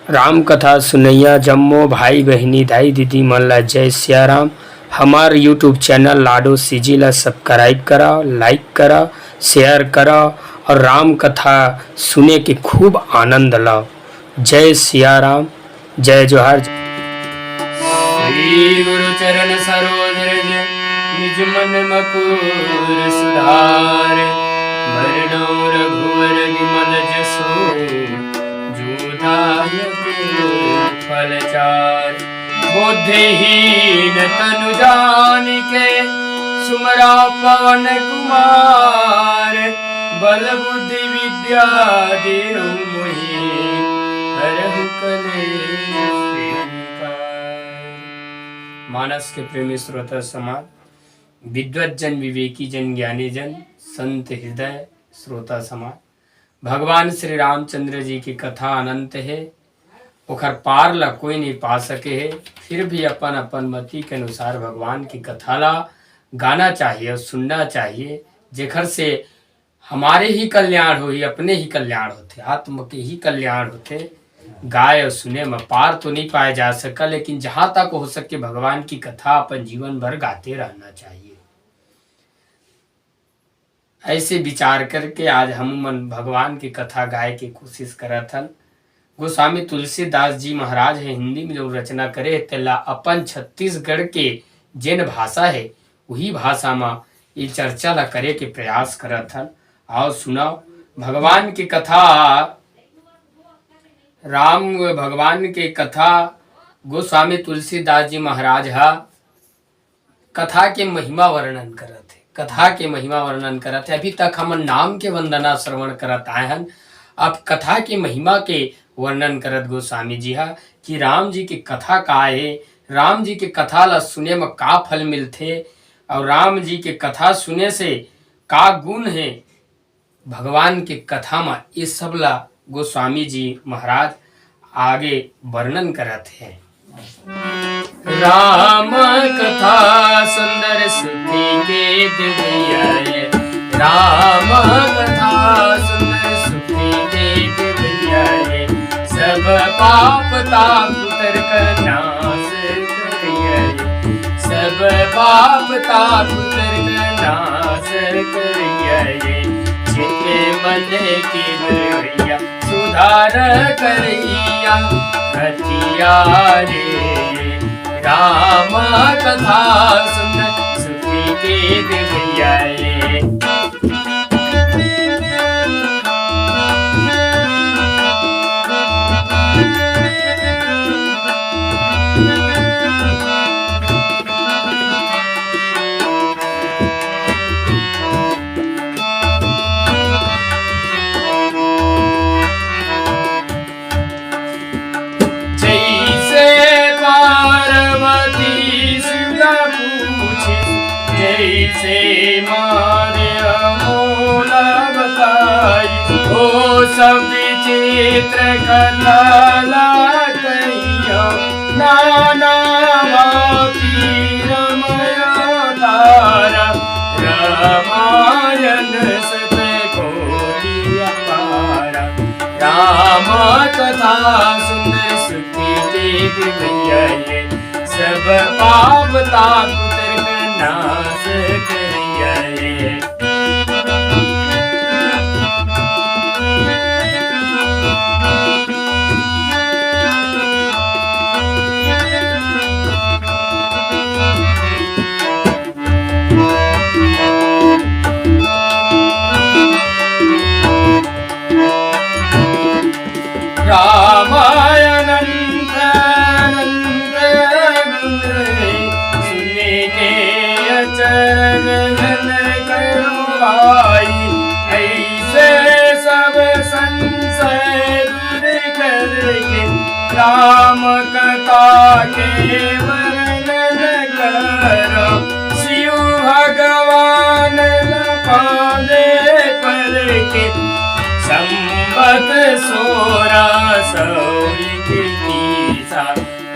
राम कथा सुनैया जम्मो भाई बहनी दाई दीदी मन ला जय सिया राम। हमार यूट्यूब चैनल लाडो सीजी ला सब्सक्राइब करा, लाइक करा, शेयर करा और राम कथा सुने के खूब आनंद ला। जय सिया राम, जय जोहार। श्री गुरु चरण सरोज रज निज मन मकुर सुधार। मरणो रघुवर विमल जसो दायक फल चार। बुद्धिहीन तनु जानिके सुमरा पवन कुमार। बल बुद्धि विद्या देहु मोहि हरहु कलेश विकार। मानस के प्रेमी श्रोता समाज, विद्वत जन, विवेकी जन, ज्ञानी जन, संत हृदय श्रोता समाज, भगवान श्री रामचंद्र जी की कथा अनंत है। ओखर पार ला कोई नहीं पा सके है। फिर भी अपन अपन मति के अनुसार भगवान की कथा ला गाना चाहिए और सुनना चाहिए, जेखर से हमारे ही कल्याण हो, ही अपने ही कल्याण होते, आत्म के ही कल्याण होते। गाय और सुने में पार तो नहीं पाया जा सका, लेकिन जहां तक हो सके भगवान की कथा अपन जीवन भर गाते रहना चाहिए। ऐसे विचार करके आज हम मन भगवान की कथा गाय की कोशिश करत हन। गोस्वामी तुलसीदास जी महाराज है हिंदी में जो रचना करे तेला अपन छत्तीसगढ़ के जेन भाषा है वही भाषा में ये चर्चा ला करे के प्रयास करत हन। आओ सुनाओ भगवान की कथा। राम भगवान की कथा गोस्वामी तुलसीदास जी महाराज हा कथा के महिमा वर्णन करत है। कथा के महिमा वर्णन करत है। अभी तक हम नाम के वंदना श्रवण करत आए हन। अब कथा की महिमा के वर्णन करत गोस्वामी जी हा कि राम जी की कथा का है, राम जी की कथा ला सुने में का फल मिलथे और राम जी के कथा सुने से का गुण है भगवान की कथा में, ये सब ला गोस्वामी जी महाराज आगे वर्णन करत है। राम कथा सुंदर सुखी के दिव्य। राम कथा सुंदर सुखी के दिव्य। सब पाप ताप उतर कर नाश करिए। सब पाप ताप उतर कर नाश करिए। जिनके मन की भैया सुधार करिया हथियारे। राम कथा सुन सुखी के दिव्य। जैसे मारे अमोल बताई ओ सब विचित्र कथा कहियो। नाना रमया तारा रामायण सत कोटि अपारा। राम कथा सुंदर सुखी के दिव्य। सब पाप ताप नाश करिए। रामायण ऐसे सब संशय दूर करके राम कथा के वर्णन करो। शिव भगवान पाले पर के संबत 1600 की सा।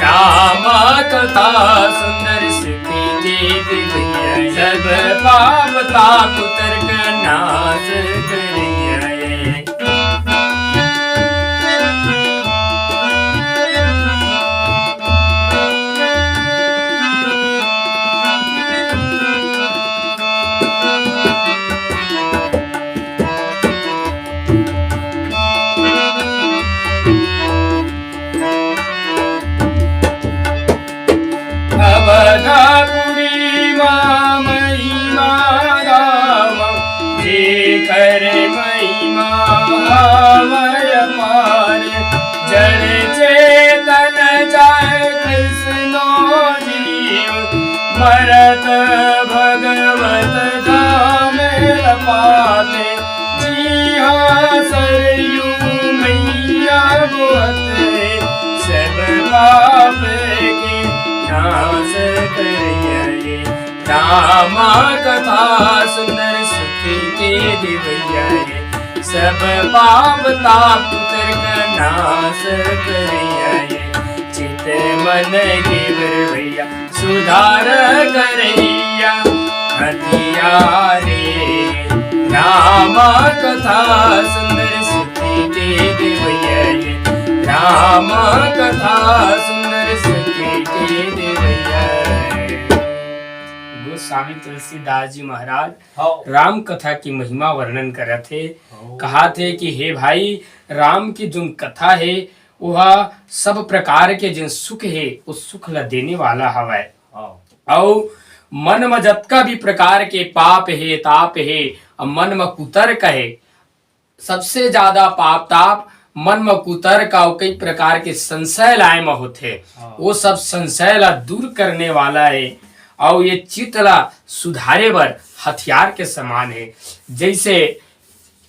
राम कथा सुंदर सुखी के दिव्य। सब पाप ताप उतर कर नाश करिए। राम कथा सुंदर सुखी के दिवैया ये सब पाप ताप उतर कर नाश करैया ये चित मन देवर भैया सुधार करैया हथियारे राम कथा सुंदर सुखी के दिवैया ये राम कथा सुंदर सुखी के दिवैया। गोस्वामी तुलसीदास जी महाराज राम कथा की महिमा वर्णन करे थे। कहा थे कि हे भाई, राम की जो कथा है वह सब प्रकार के जो सुख है उस सुख ला देने वाला हवा है। और मन में जतका भी प्रकार के पाप है ताप है और मन में कुतर्क है, सबसे ज्यादा पाप ताप मन में कुतर्क और कई प्रकार के संशय लाए में होते, वो सब संशय ला दूर करने वाला है। और ये चित्त ला सुधारे बर हथियार के समान है। जैसे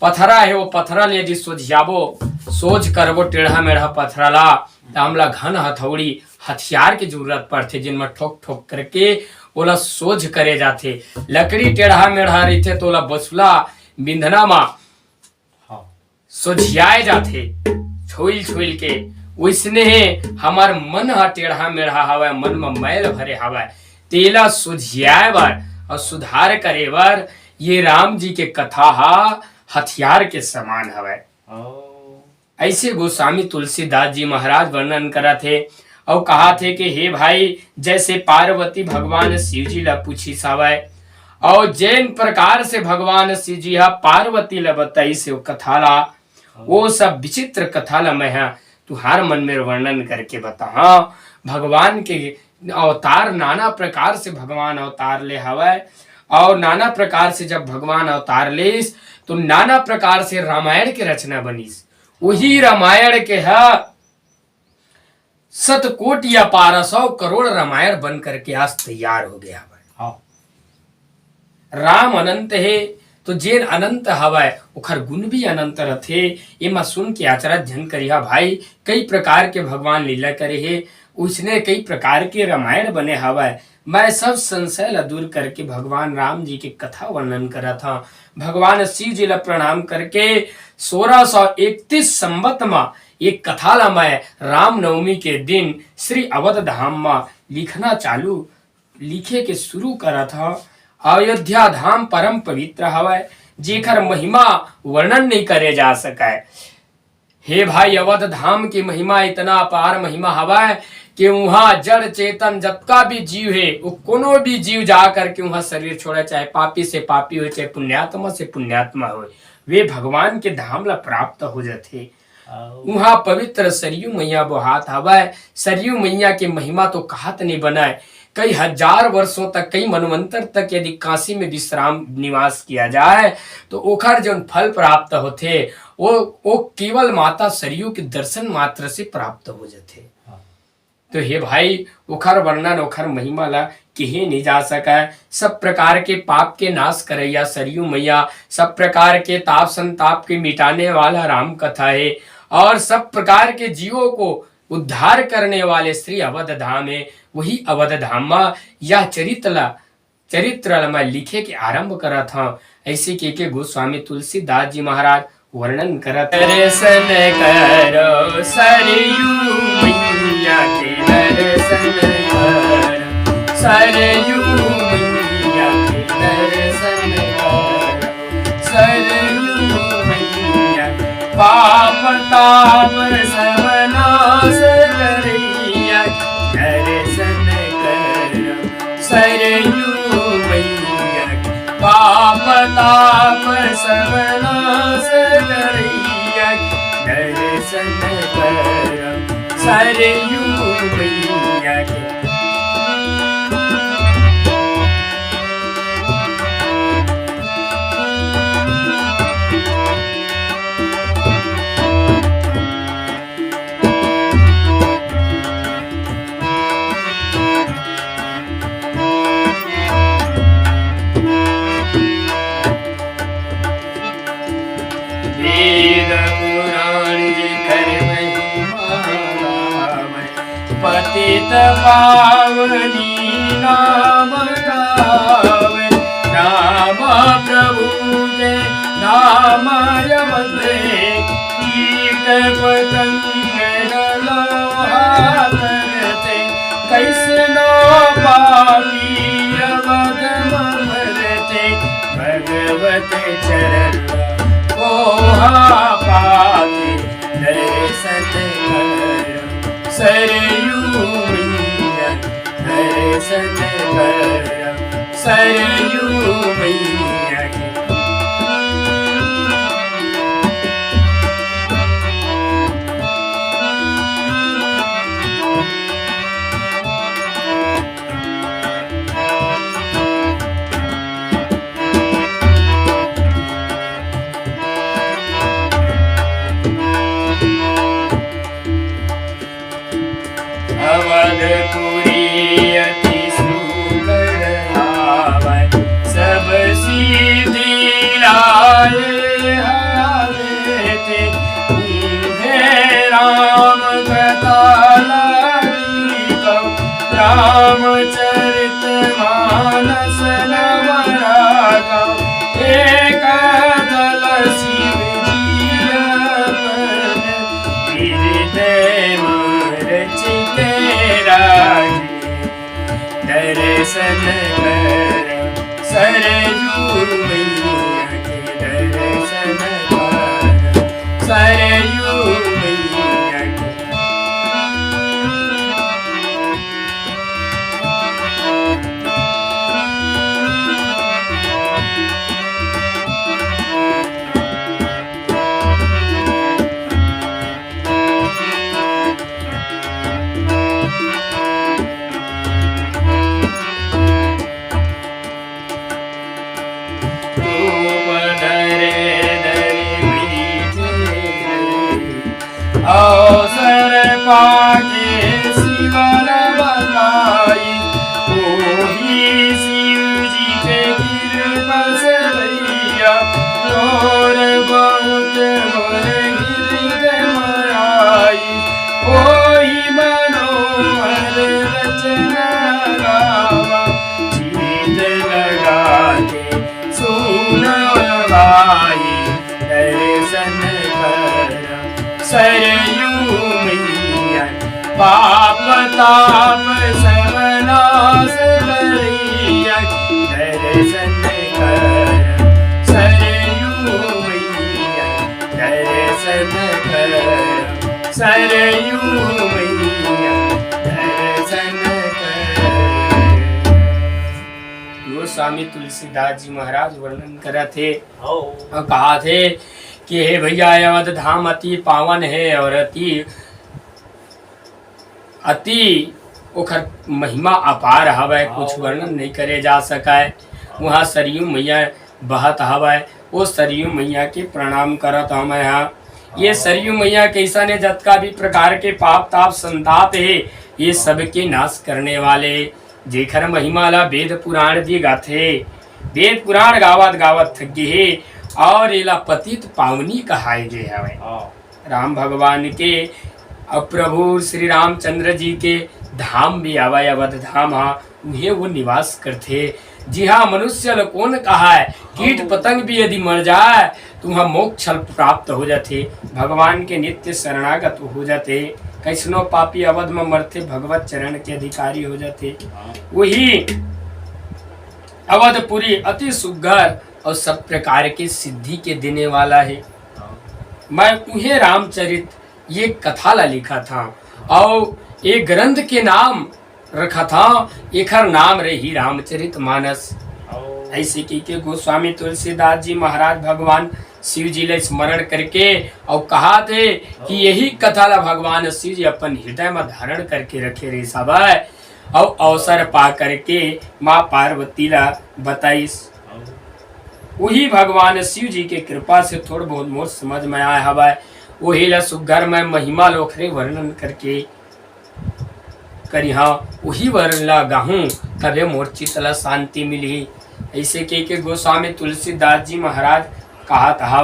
पथरा है, वो पथरा ले यदि सोझियाबो सोच करबो टेढ़ा मेढ़ा पथरा ला तो हमला घन हथौड़ी हथियार की जरूरत पड़ते, जिनमें ठोक ठोक करके ओला सोझ करे जाते। लकड़ी टेढ़ा मेढ़ा रहते तो ओला बसुला बिंधना मा सोझियाए जाते छोइल छोइल के। वैसने हमार मन हा टेढ़ा मेढ़ा हवा, मन में मैल भरे हवा, तेला सुझियाए बर और सुधार करे बर ये राम जी के कथा हा हथियार के समान हवे। ऐसे गोस्वामी तुलसीदास जी महाराज वर्णन करा थे और कहा थे कि हे भाई, जैसे पार्वती भगवान शिव जी ला पूछी सावय और जैन प्रकार से भगवान शिव जी हा पार्वती ला बताई से वो कथा ला, वो सब विचित्र कथा ला मैं तुहार मन में वर्णन करके बता। हाँ, भगवान के अवतार नाना प्रकार से भगवान अवतार ले हवय और नाना प्रकार से जब भगवान अवतार लेस तो नाना प्रकार से रामायण के रचना बनीस। वही रामायण के है 7 कोटि या 1200 करोड़ रामायण बन करके आज तैयार हो गया है। राम अनंत है तो जेन अनंत हवय उखर गुण भी अनंत रथे। एमा सुन के आचरण जन करिहा भाई, कई प्रकार के भगवान लीला करे है, उसने कई प्रकार के रामायण बने हवय। मैं सब संशय ला दूर करके भगवान राम जी की कथा वर्णन करा था। भगवान शिव जी ला प्रणाम करके 1631 संवत में एक कथा ला मैं राम नवमी के दिन श्री अवध धाम में लिखना चालू लिखे के शुरू करा था। अयोध्या धाम परम पवित्र हवय, जेकर महिमा वर्णन नहीं करे जा सके। हे भाई, अवध धाम की महिमा इतना अपार महिमा हवय कि वहाँ जड़ चेतन जतका भी जीव है वो कोनो भी जीव जा करके वहाँ शरीर छोड़े, चाहे पापी से पापी हो चाहे पुण्यात्मा से पुण्यात्मा हो, वे भगवान के धाम ला प्राप्त हो जाते। वहाँ पवित्र सरयू मैया बहात हवय। सरयू मैया की महिमा तो कहत नहीं बनाए। कई हजार वर्षों तक, कई मनवंतर तक यदि काशी में विश्राम निवास किया जाए तो ओखर जो फल प्राप्त होते वो केवल माता सरयू के दर्शन मात्र से प्राप्त हो जाते। तो हे भाई, ओखर वर्णन ओखर महिमा ला कहे नहीं जा सका। सब प्रकार के पाप के नाश करैया सरयू मैया, सब प्रकार के ताप संताप के मिटाने वाला राम कथा है और सब प्रकार के जीवों को उद्धार करने वाले श्री अवध धाम है। वही अवध धाम में यह चरित्र मैं लिखे के आरंभ करा था। ऐसे के गोस्वामी तुलसीदास जी महाराज वर्णन करत। दर्शन करो सरयू मैया के दर्शन करो, सरयू मैया के दर्शन करो, सरयू मैया पाप ताप सब नाश करैया दर्शन करो, सरयू मैया पाप ताप सब नाश करैया दर्शन करो, सरयू मैया के। पतित पावनी नाम गावे, राम अवधे कीट पतंग लोहा करते कैसे नो पापी अवध मरते भगवत चरण कोहा पाके दर्शन कर सरयू मैया दर्शन कर सरयू मैया के अवधपुरी अति सुंदर आवै सब सीधी लाए हालेते हे राम कथा ललितम रामचरित मानस नवरागम एक दल शिव जी रचिते दर्शन कर सरयू मैया के दर्शन कर सरयू मैया के अवसर पाके शिवल बताई ओही शिव जी के कृपा से भैया और बहुत मोर हृदय मराई ओही मनोहर रचना गावा जीत लगा के सुनवाई दर्शन कर सरयू मैया पाप ताप सब नाश करिया दर्शन कर सरयू मैया दर्शन कर सरयू मैया दर्शन कर। गोस्वामी तुलसीदास जी महाराज वर्णन करा थे और कहा थे कि हे भैया अवध धाम अति पावन है और अति ओखर महिमा अपार हवै कुछ वर्णन नहीं करे जा सका है। वहाँ सरयू मैया बहत हवै वो सरयू मैया के प्रणाम करत हम यहाँ। ये सरयू मैया कैसा ने जतका भी प्रकार के पाप ताप संताप है ये सबके नाश करने वाले जेखर महिमा ला वेद पुराण भी गाथे वेद पुराण गावत गावत थक गए और एला पतित पावनी कहाए गए हवे। राम भगवान के और प्रभु श्री रामचंद्र जी के धाम भी आवे अवध धाम हा उहे वो निवास करते। जी हाँ मनुष्य ल कौन कहा है कीट पतंग भी यदि मर जाए तो वहाँ मोक्ष प्राप्त हो जाते भगवान के नित्य शरणागत हो जाते। कैसनो पापी अवध में मरते भगवत चरण के अधिकारी हो जाते। वही अवधपुरी अति सुघर और सब प्रकार के सिद्धि के देने वाला है। मैं उन्हें रामचरित ये कथा ला लिखा था और एक ग्रंथ के नाम रखा था एकर नाम रही रामचरित मानस। ऐसे की गोस्वामी तुलसीदास जी महाराज भगवान शिव जी ले स्मरण करके और कहा थे कि यही कथा ला भगवान शिव जी अपन हृदय में धारण करके रखे रे सब और अवसर पा करके माँ पार्वती ला बताइस। वही भगवान शिव जी के कृपा से थोड़ा बहुत मोर समझ में आया हवा वही ला सुघर में महिमा लोखरे वर्णन करके करी हाँ वही वर्ण ला गाहूँ तबे मोर चित्त ला शांति मिली। ऐसे के गोस्वामी तुलसीदास जी महाराज कहा था।